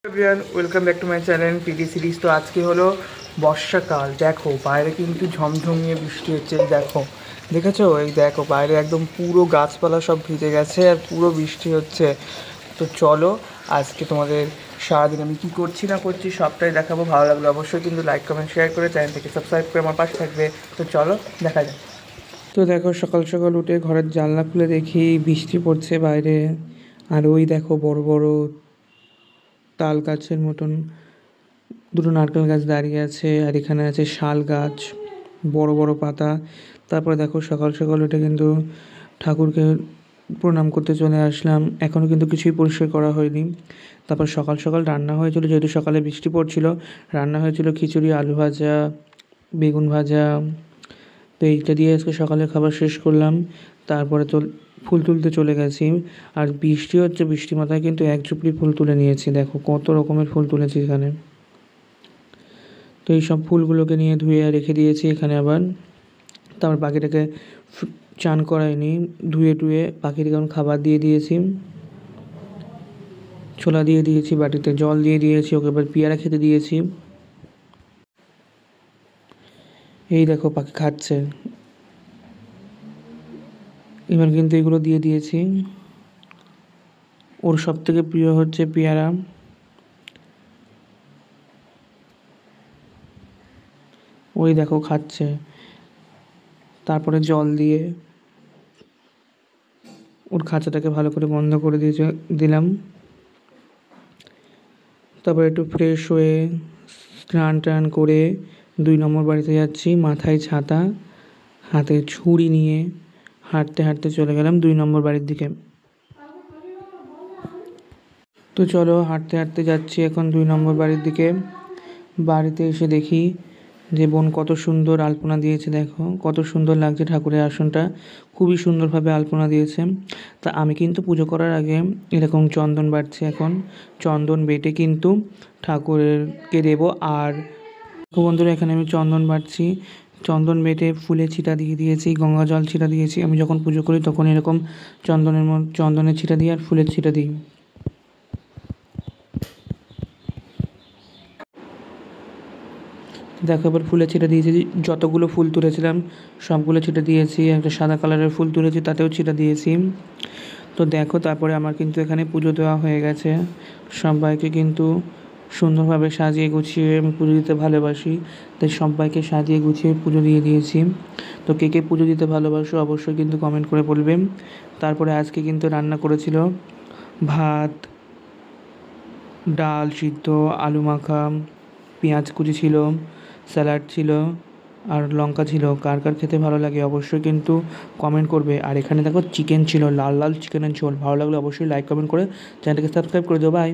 Everyone, welcome back to my channel PD series. তো আজকে হলো বর্ষাকাল। দেখো বাইরে কিন্তু ঝমঝমিয়ে বৃষ্টি হচ্ছে। দেখেছো? এই দেখো বাইরে একদম পুরো গাছপালা সব ভিজে গেছে আর পুরো বৃষ্টি হচ্ছে। তো চলো আজকে তোমাদের সারাদিন আমি কী করছি না করছি সবটাই দেখাবো। ভালো লাগলো অবশ্যই কিন্তু লাইক কমেন্ট শেয়ার করে চ্যানেলটাকে সাবস্ক্রাইব করে আমার পাশে থাকবে। তো চলো দেখা যাক। তো দেখো সকাল সকাল উঠে ঘরের জানলা খুলে দেখি বৃষ্টি পড়ছে বাইরে। আর ওই দেখো বড় বড় তাল গাছের মতন দুটো নারকেল গাছ দাঁড়িয়ে আছে, আর এখানে আছে শাল গাছ, বড় বড় পাতা। তারপরে দেখো সকাল সকাল উঠে কিন্তু ঠাকুরকে প্রণাম করতে চলে আসলাম। এখনও কিন্তু কিছুই পরিষ্কার করা হয়নি। তারপর সকাল সকাল রান্না হয়েছিল, যেহেতু সকালে বৃষ্টি পড়ছিল, রান্না হয়েছিল খিচুড়ি, আলু ভাজা, বেগুন ভাজা। তো এইটা দিয়ে আজকে সকালে খাবার শেষ করলাম। তারপরে তো ফুল তুলতে চলে গেছি। আর বৃষ্টি হচ্ছে, বৃষ্টি মাথায় কিন্তু এক ঝুপড়ি ফুল তুলে নিয়েছি। দেখো কত রকমের ফুল তুলেছি এখানে। তো এই সব ফুলগুলোকে নিয়ে ধুয়ে রেখে দিয়েছি এখানে আবার। তারপর পাখিটাকে চান করাইনি, ধুয়ে টুয়ে পাখিটাকে এখন খাবার দিয়ে দিয়েছি, ছোলা দিয়ে দিয়েছি, বাটিতে জল দিয়ে দিয়েছি, ওকে এবার পেয়ারা খেতে দিয়েছি। এই দেখো পাখি খাচ্ছে। এবার কিন্তু এগুলো দিয়ে দিয়েছি। ওর সব থেকে প্রিয় হচ্ছে পেয়ারা। ওই দেখো খাচ্ছে। তারপরে জল দিয়ে ওর খাঁচাটাকে ভালো করে বন্ধ করে দিলাম। তারপর একটু ফ্রেশ হয়ে স্নান টান করে 2 নম্বর বাড়িতে যাচ্ছি। মাথায় ছাতা, হাতে ছুরি নিয়ে হাঁটতে হাঁটতে চলে গেলাম 2 নম্বর বাড়ির দিকে। তো চলো হাঁটতে হাঁটতে যাচ্ছি এখন 2 নম্বর বাড়ির দিকে। বাড়িতে এসে দেখি যে বোন কত সুন্দর আলপনা দিয়েছে। দেখো কত সুন্দর লাগছে, ঠাকুরের আসনটা খুবই সুন্দরভাবে আলপনা দিয়েছে। তা আমি কিন্তু পুজো করার আগে এরকম চন্দন বাটছি। এখন চন্দন বেটে কিন্তু ঠাকুরকে দেবো। আর বন্ধুরা এখানে আমি চন্দন বাটছি। চন্দন বেটে ফুলে ছিটা দিয়ে দিয়েছি, গঙ্গা জল ছিটা দিয়েছি। আমি যখন পুজো করি তখন এরকম চন্দনের ছিটা দিই আর ফুলের ছিটা দিই। দেখো এবার ফুলের ছিটা দিয়েছি, যতগুলো ফুল তুলেছিলাম সবগুলো ছিটা দিয়েছি। একটা সাদা কালারের ফুল তুলেছি, তাতেও ছিটা দিয়েছি। তো দেখো তারপরে আমার কিন্তু এখানে পুজো দেওয়া হয়ে গেছে। সবাইকে কিন্তু সুন্দরভাবে সাজিয়ে গুছিয়ে আমি পুজো দিতে ভালোবাসি, তাই সবাইকে সাজিয়ে গুছিয়ে পুজো দিয়ে দিয়েছি। তো কে কে পুজো দিতে ভালোবাসো অবশ্যই কিন্তু কমেন্ট করে বলবে। তারপরে আজকে কিন্তু রান্না করেছিল ভাত, ডাল সিদ্ধ, আলু মাখা, পেঁয়াজ কুচি ছিল, স্যালাড ছিল আর লঙ্কা ছিল। কার কার খেতে ভালো লাগে অবশ্যই কিন্তু কমেন্ট করবে। আর এখানে দেখো চিকেন ছিল, লাল লাল চিকেনের ঝোল। ভালো লাগলে অবশ্যই লাইক কমেন্ট করে চ্যানেলটাকে সাবস্ক্রাইব করে দিও। বাই।